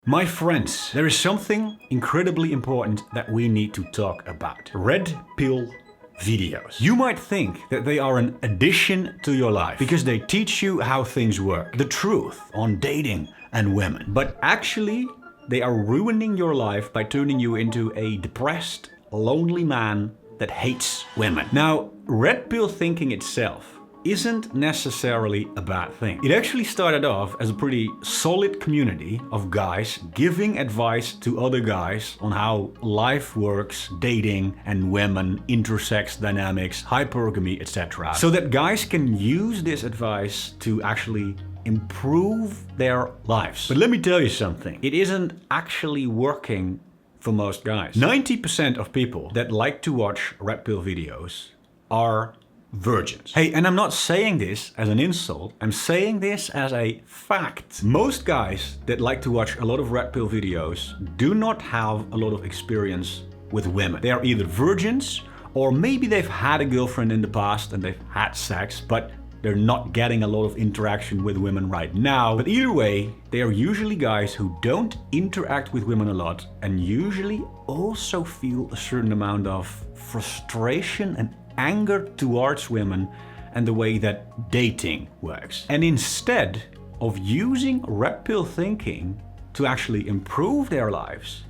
My friends, there is something incredibly important that we need to talk about. Red pill videos. You might think that they are an addition to your life because they teach you how things work, the truth on dating and women. But actually, they are ruining your life by turning you into a depressed, lonely man that hates women. Now, red pill thinking itself isn't necessarily a bad thing. It actually started off as a pretty solid community of guys giving advice to other guys on how life works, dating and women, intersex dynamics, hypergamy, etc. So that guys can use this advice to actually improve their lives. But let me tell you something, it isn't actually working for most guys. 90% of people that like to watch red pill videos are virgins. Hey, and I'm not saying this as an insult, I'm saying this as a fact. Most guys that like to watch a lot of red pill videos do not have a lot of experience with women. They are either virgins or maybe they've had a girlfriend in the past and they've had sex, but they're not getting a lot of interaction with women right now. But either way, they are usually guys who don't interact with women a lot and usually also feel a certain amount of frustration and anger towards women and the way that dating works. And instead of using red pill thinking to actually improve their lives,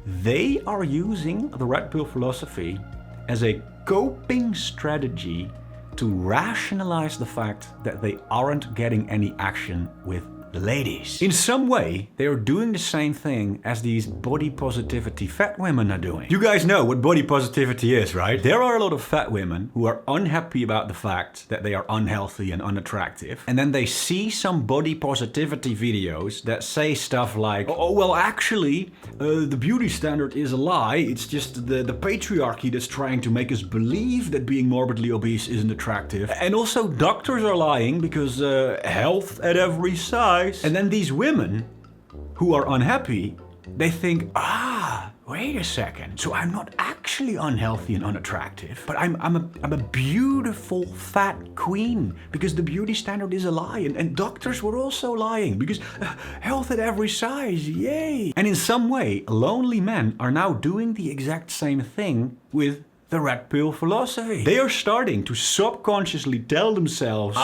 they are using the red pill philosophy as a coping strategy to rationalize the fact that they aren't getting any action with the ladies. In some way, they are doing the same thing as these body positivity fat women are doing. You guys know what body positivity is, right? There are a lot of fat women who are unhappy about the fact that they are unhealthy and unattractive. And then they see some body positivity videos that say stuff like, oh well, actually, the beauty standard is a lie. It's just the patriarchy that's trying to make us believe that being morbidly obese isn't attractive. And also doctors are lying because health at every size. And then these women who are unhappy, they think, wait a second. So I'm not actually unhealthy and unattractive, but I'm a beautiful fat queen because the beauty standard is a lie. And doctors were also lying because health at every size, yay. And in some way, lonely men are now doing the exact same thing with the red pill philosophy. They are starting to subconsciously tell themselves,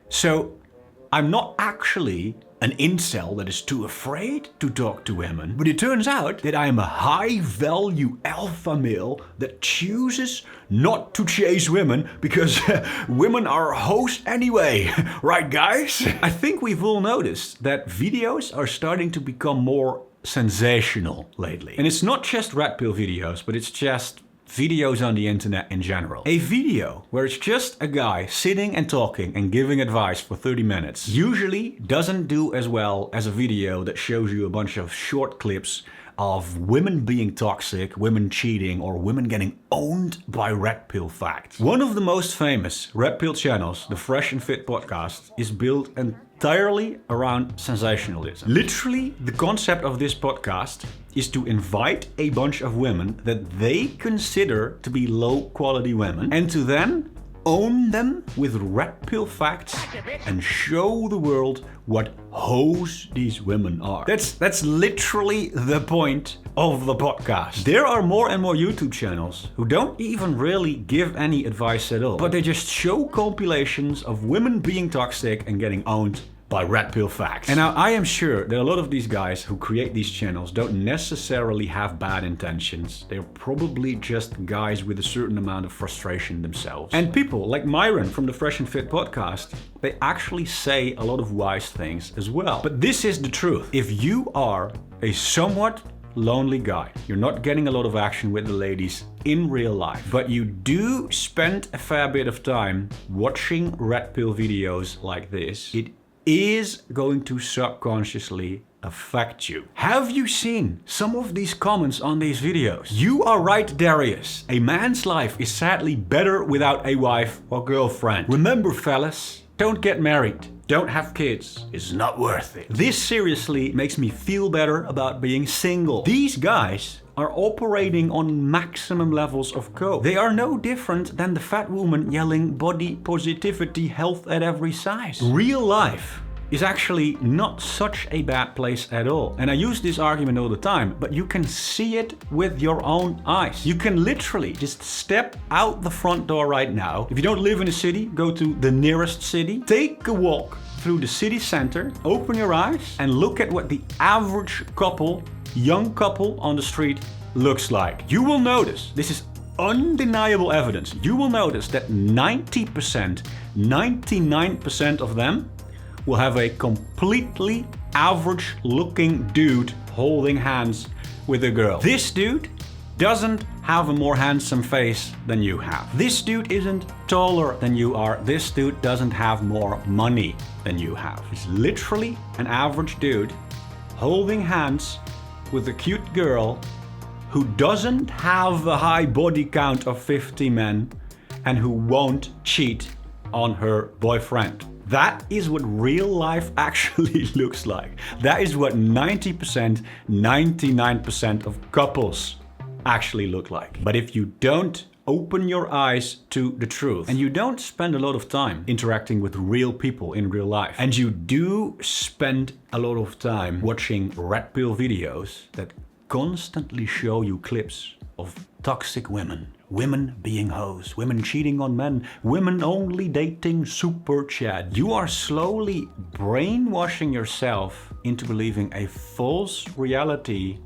so I'm not actually an incel that is too afraid to talk to women, but it turns out that I am a high-value alpha male that chooses not to chase women because women are hoes anyway. Right, guys? I think we've all noticed that videos are starting to become more sensational lately. And it's not just red pill videos, but it's just videos on the internet in general. A video where it's just a guy sitting and talking and giving advice for 30 minutes usually doesn't do as well as a video that shows you a bunch of short clips of women being toxic, women cheating, or women getting owned by red pill facts. One of the most famous red pill channels, the Fresh and Fit podcast, is built entirely around sensationalism. Literally, the concept of this podcast is to invite a bunch of women that they consider to be low quality women and to then own them with red pill facts and show the world what hoes these women are. That's literally the point of the podcast. There are more and more YouTube channels who don't even really give any advice at all, but they just show compilations of women being toxic and getting owned by red pill facts. And now I am sure that a lot of these guys who create these channels don't necessarily have bad intentions. They're probably just guys with a certain amount of frustration themselves. And people like Myron from the Fresh and Fit podcast, they actually say a lot of wise things as well. But this is the truth. If you are a somewhat lonely guy, you're not getting a lot of action with the ladies in real life, but you do spend a fair bit of time watching red pill videos like this, it is going to subconsciously affect you. Have you seen some of these comments on these videos? You are right, Darius. A man's life is sadly better without a wife or girlfriend. Remember, fellas, don't get married. Don't have kids. It's not worth it. This seriously makes me feel better about being single. These guys are operating on maximum levels of coke. They are no different than the fat woman yelling body positivity, health at every size. Real life is actually not such a bad place at all. And I use this argument all the time, but you can see it with your own eyes. You can literally just step out the front door right now. If you don't live in a city, go to the nearest city, take a walk through the city center, open your eyes and look at what the average couple, young couple on the street looks like. You will notice, this is undeniable evidence, you will notice that 90%, 99% of them will have a completely average looking dude holding hands with a girl. This dude doesn't have a more handsome face than you have. This dude isn't taller than you are. This dude doesn't have more money than you have. He's literally an average dude holding hands with a cute girl who doesn't have a high body count of 50 men and who won't cheat on her boyfriend. That is what real life actually looks like. That is what 90%, 99% of couples actually look like. But if you don't open your eyes to the truth, and you don't spend a lot of time interacting with real people in real life, and you do spend a lot of time watching red pill videos that constantly show you clips of toxic women, women being hoes, women cheating on men, women only dating super chat, you are slowly brainwashing yourself into believing a false reality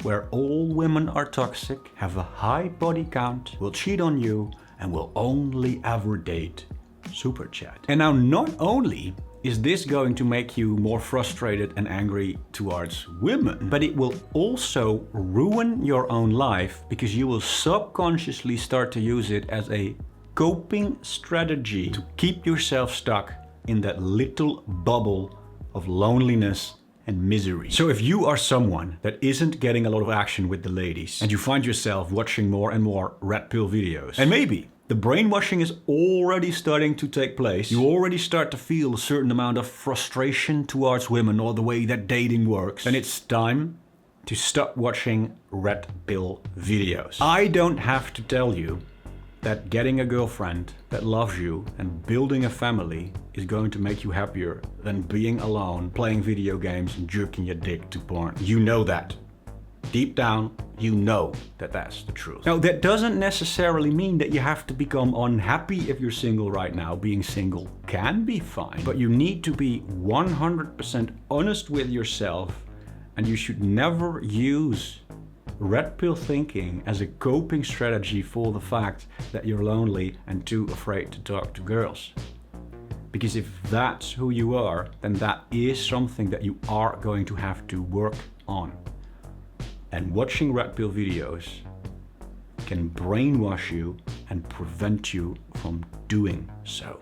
where all women are toxic, have a high body count, will cheat on you, and will only ever date super chat. And now not only is this going to make you more frustrated and angry towards women, but it will also ruin your own life because you will subconsciously start to use it as a coping strategy to keep yourself stuck in that little bubble of loneliness and misery. So if you are someone that isn't getting a lot of action with the ladies and you find yourself watching more and more red pill videos, and maybe the brainwashing is already starting to take place, you already start to feel a certain amount of frustration towards women or the way that dating works, then it's time to stop watching red pill videos. I don't have to tell you that getting a girlfriend that loves you and building a family is going to make you happier than being alone, playing video games and jerking your dick to porn. You know that. Deep down, you know that that's the truth. Now, that doesn't necessarily mean that you have to become unhappy if you're single right now. Being single can be fine, but you need to be 100% honest with yourself, and you should never use red pill thinking as a coping strategy for the fact that you're lonely and too afraid to talk to girls. Because if that's who you are, then that is something that you are going to have to work on. And watching red pill videos can brainwash you and prevent you from doing so.